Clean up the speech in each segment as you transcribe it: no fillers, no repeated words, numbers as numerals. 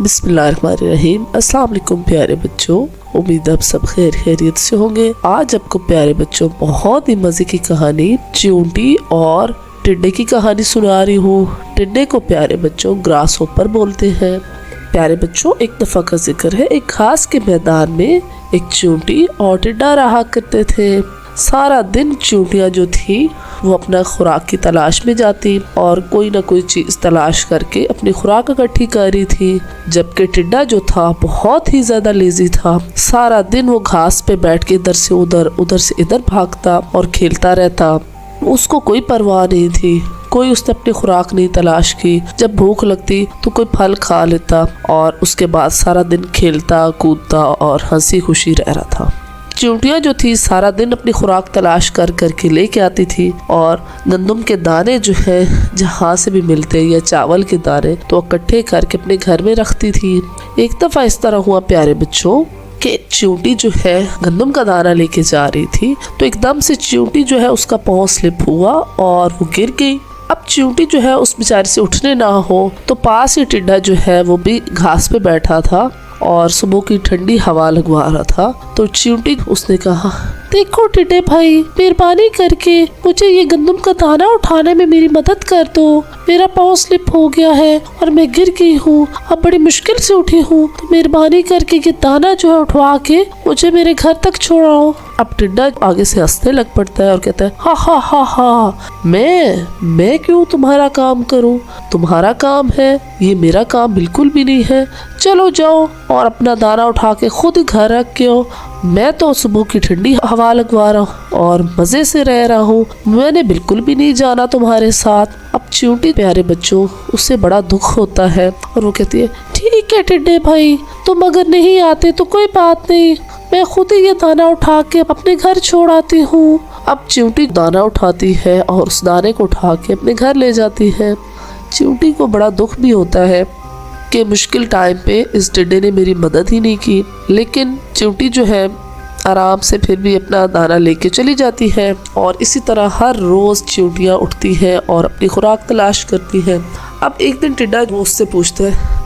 बिस्मिल्लाहिर्रहमानिर्रहीम। अस्सलाम वालेकुम प्यारे बच्चों, उम्मीद आप सब खैरियत से होंगे। आज आपको प्यारे बच्चों बहुत ही मजे की कहानी चींटी और टिड्डे की कहानी सुना रही हूँ। टिड्डे को प्यारे बच्चों ग्रास होपर बोलते हैं। प्यारे बच्चों, एक दफा का जिक्र है, एक घास के मैदान में एक चींटी और टिड्डा रहा करते थे। सारा दिन चींटियाँ जो थी वो अपना खुराक की तलाश में जाती और कोई ना कोई चीज़ तलाश करके अपनी खुराक इकट्ठी कर रही थी, जबकि टिड्डा जो था बहुत ही ज़्यादा लेजी था। सारा दिन वो घास पे बैठ के इधर से उधर से इधर भागता और खेलता रहता। उसको कोई परवाह नहीं थी, कोई उसने अपनी खुराक नहीं तलाश की। जब भूख लगती तो कोई फल खा लेता और उसके बाद सारा दिन खेलता कूदता और हंसी खुशी रह रहा था। चींटियाँ जो थी सारा दिन अपनी खुराक तलाश कर करके लेके आती थी और गंदम के दाने जो है जहाँ से भी मिलते या चावल के दाने तो इकट्ठे करके अपने घर में रखती थी। एक दफ़ा इस तरह हुआ प्यारे बच्चों कि चींटी जो है गंदम का दाना लेके जा रही थी तो एकदम से चींटी जो है उसका पाँव स्लिप हुआ और वो गिर गई। अब चींटी जो है उस बेचारे से उठने ना हो तो पास ही टिड्डा जो है वो भी घास पे बैठा था और सुबह की ठंडी हवा लगवा रहा था। तो चींटी उसने कहा, देखो टिड्डे भाई, मेहरबानी करके मुझे ये गंदम का दाना उठाने में मेरी मदद कर दो। मेरा पाँव स्लिप हो गया है और मैं गिर गई हूँ, अब बड़ी मुश्किल से उठी हूँ, तो मेहरबानी करके ये दाना जो है उठवा के मुझे मेरे घर तक छोड़ाओ। अब टिड्डा आगे से हंसने लग पड़ता है और कहता है, हा हा हा हा, मैं क्यों तुम्हारा काम करूं? तुम्हारा काम है, ये मेरा काम बिल्कुल भी नहीं है। चलो जाओ और अपना दाना उठा के खुद ही घर रख के आओ। मैं तो सुबह की ठंडी हवा लगवा रहा हूँ और मजे से रह रहा हूँ, मैंने बिल्कुल भी नहीं जाना तुम्हारे साथ। अब चींटी प्यारे बच्चों उससे बड़ा दुख होता है और वो कहती है, ठीक है टिड्डे भाई, तुम अगर नहीं आते तो कोई बात नहीं, मैं खुद ही ये दाना उठा के अपने घर छोड़ आती हूँ। अब चींटी दाना उठाती है और उस दाने को उठा के अपने घर ले जाती है। चींटी को बड़ा दुख भी होता है कि मुश्किल टाइम पे इस टिड्डे ने मेरी मदद ही नहीं की, लेकिन चींटी जो है आराम से फिर भी अपना दाना लेके चली जाती है और इसी तरह हर रोज़ चींटियाँ उठती हैं और अपनी खुराक तलाश करती हैं। अब एक दिन टिड्डा उससे पूछता है,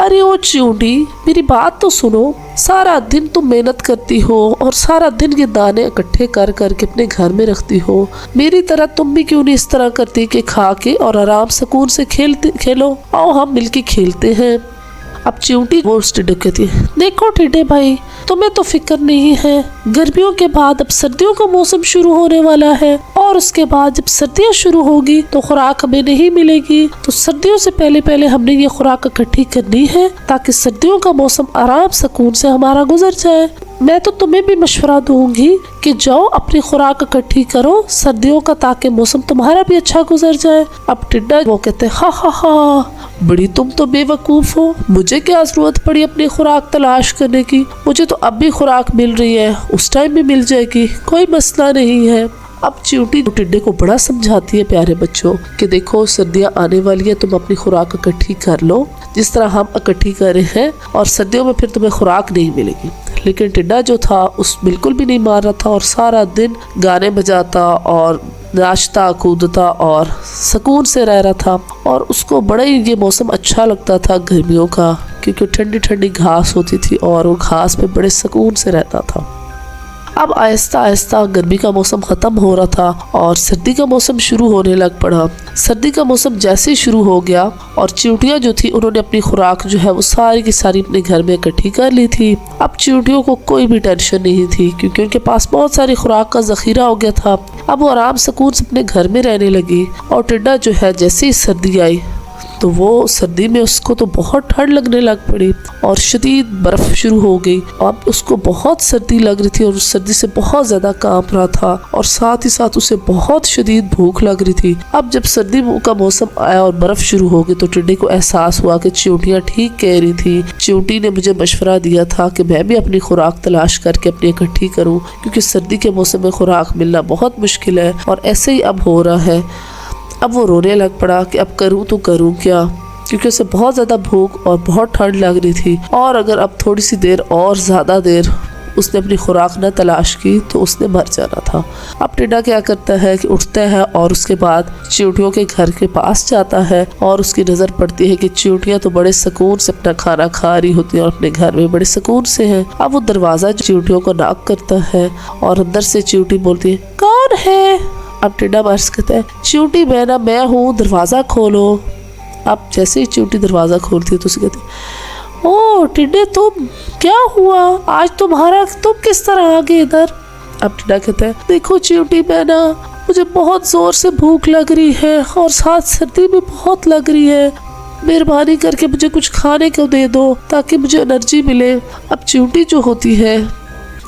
अरे ओ चींटी, मेरी बात तो सुनो, सारा दिन तुम मेहनत करती हो और सारा दिन ये दाने इकट्ठे कर करके अपने घर में रखती हो, मेरी तरह तुम भी क्यों नहीं इस तरह करती कि खा के और आराम सुकून से खेलो, आओ हम मिलके खेलते हैं। अब चींटी वो उस टिड्डे कहती है, देखो टिड्डे भाई, तुम्हें तो फिक्र नहीं है, गर्मियों के बाद अब सर्दियों का मौसम शुरू होने वाला है और उसके बाद जब सर्दियाँ शुरू होगी तो खुराक हमें नहीं मिलेगी, तो सर्दियों से पहले हमने ये खुराक इकट्ठी करनी है ताकि सर्दियों का मौसम आराम सुकून से हमारा गुजर जाए। मैं तो तुम्हें भी मशवरा दूंगी कि जाओ अपनी खुराक इकट्ठी करो सर्दियों का, ताकि मौसम तुम्हारा भी अच्छा गुजर जाए। अब टिड्डा वो कहते हैं, हा हा हा, बड़ी तुम तो बेवकूफ़ हो, मुझे क्या ज़रूरत पड़ी अपनी खुराक तलाश करने की, मुझे तो अब भी खुराक मिल रही है, उस टाइम भी मिल जाएगी, कोई मसला नहीं है। अब चींटी टिड्डे को बड़ा समझाती है प्यारे बच्चों कि देखो सर्दियाँ आने वाली है, तुम अपनी खुराक इकट्ठी कर लो जिस तरह हम इकट्ठी कर रहे हैं और सर्दियों में फिर तुम्हें खुराक नहीं मिलेगी। लेकिन टिड्डा जो था उस बिल्कुल भी नहीं मार रहा था और सारा दिन गाने बजाता और नाचता कूदता और सुकून से रह रहा था और उसको बड़ा ही ये मौसम अच्छा लगता था गर्मियों का, क्योंकि ठंडी ठंडी घास होती थी और वो घास पे बड़े सुकून से रहता था। अब आहिस्ता आहिस्ता गर्मी का मौसम ख़त्म हो रहा था और सर्दी का मौसम शुरू होने लग पड़ा। सर्दी का मौसम जैसे ही शुरू हो गया और चींटियाँ जो थी उन्होंने अपनी खुराक जो है वो सारी की सारी अपने घर में इकट्ठी कर ली थी। अब चींटियों को कोई भी टेंशन नहीं थी क्योंकि उनके पास बहुत सारी खुराक का ज़ख़ीरा हो गया था। अब वो आराम सुकून से अपने घर में रहने लगी और टिड्डा जो है जैसे ही सर्दी आई तो वो सर्दी में उसको तो बहुत ठंड लगने लग पड़ी और शदीद बर्फ़ शुरू हो गई। अब उसको बहुत सर्दी लग रही थी और उस सर्दी से बहुत ज़्यादा कांप रहा था और साथ ही साथ उसे बहुत शदीद भूख लग रही थी। अब जब सर्दी का मौसम आया और बर्फ़ शुरू हो गई तो टिड्डे को एहसास हुआ कि चींटियाँ ठीक कह रही थी। चींटी ने मुझे मशवरा दिया था कि मैं भी अपनी खुराक तलाश करके अपनी इकट्ठी करूँ, क्योंकि सर्दी के मौसम में खुराक मिलना बहुत मुश्किल है और ऐसे ही अब हो रहा है। अब वो रोने लग पड़ा कि अब करूँ तो करूँ क्या, क्योंकि उसे बहुत ज़्यादा भूख और बहुत ठंड लग रही थी और अगर अब थोड़ी सी देर और ज़्यादा देर उसने अपनी खुराक न तलाश की तो उसने मर जाना था। अब टिड्डा क्या करता है कि उठता है और उसके बाद चींटियों के घर के पास जाता है और उसकी नज़र पड़ती है कि चींटियां तो बड़े सुकून से अपना खाना खा रही होती हैं और अपने घर में बड़े सुकून से हैं। अब वो दरवाज़ा चींटियों को नॉक करता है और अंदर से चींटी बोलती है, कौन है? अब टिड्डा बस कहता है, चींटी मैं हूँ, दरवाज़ा खोलो। अब जैसे ही चींटी दरवाज़ा खोलती है तो उसे कहती है, ओ टिड्डे तुम, क्या हुआ आज तुम्हारा, तुम किस तरह आ गए इधर? अब टिड्डा कहता है, देखो चींटी मैना, मुझे बहुत ज़ोर से भूख लग रही है और साथ सर्दी भी बहुत लग रही है, मेहरबानी करके मुझे कुछ खाने को दे दो ताकि मुझे एनर्जी मिले। अब चींटी जो होती है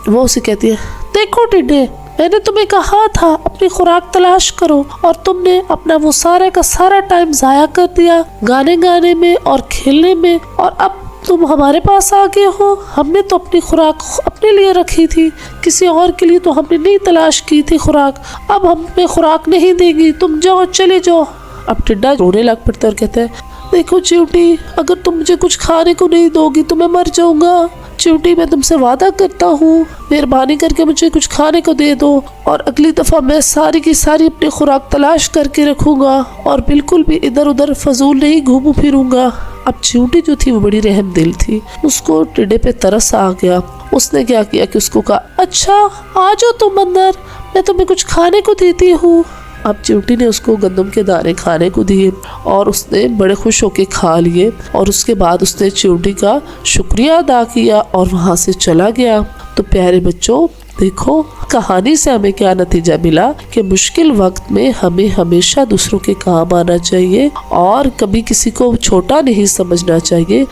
वो उसे कहती है, देखो टिड्डे, मैंने तुम्हें कहा था अपनी खुराक तलाश करो और तुमने अपना वो सारे का सारा टाइम ज़ाया कर दिया गाने में और खेलने में, और अब तुम हमारे पास आ गए हो। हमने तो अपनी खुराक अपने लिए रखी थी, किसी और के लिए तो हमने नहीं तलाश की थी खुराक। अब हमें खुराक नहीं देगी, तुम जाओ, चले जाओ। अब टिड्डा रोने लग पड़ता है और कहता है, देखो चींटी, अगर तुम मुझे कुछ खाने को नहीं दोगी तो मैं मर जाऊंगा। चींटी, मैं तुमसे वादा करता हूँ, मेहरबानी करके मुझे कुछ खाने को दे दो और अगली दफ़ा मैं सारी की सारी अपनी खुराक तलाश करके रखूँगा और बिल्कुल भी इधर उधर फजूल नहीं घूमू फिरूँगा। अब चींटी जो थी वो बड़ी रहम दिल थी, उसको टिड्डे पे तरस आ गया। उसने क्या किया कि उसको कहा, अच्छा आ जाओ तुम अंदर, मैं तुम्हें कुछ खाने को देती हूँ। अब चींटी ने उसको गंदम के दाने खाने को दिए और उसने बड़े खुश होकर खा लिए और उसके बाद उसने चींटी का शुक्रिया अदा किया और वहाँ से चला गया। तो प्यारे बच्चों, देखो कहानी से हमें क्या नतीजा मिला कि मुश्किल वक्त में हमें हमेशा दूसरों के काम आना चाहिए और कभी किसी को छोटा नहीं समझना चाहिए।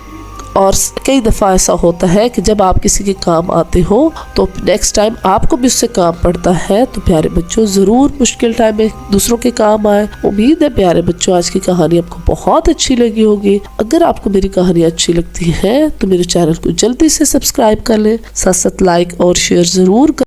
और कई दफ़ा ऐसा होता है कि जब आप किसी के काम आते हो तो नेक्स्ट टाइम आपको भी उससे काम पड़ता है। तो प्यारे बच्चों, ज़रूर मुश्किल टाइम में दूसरों के काम आए। उम्मीद है प्यारे बच्चों आज की कहानी आपको बहुत अच्छी लगी होगी। अगर आपको मेरी कहानी अच्छी लगती है तो मेरे चैनल को जल्दी से सब्सक्राइब कर लें, साथ साथ लाइक और शेयर ज़रूर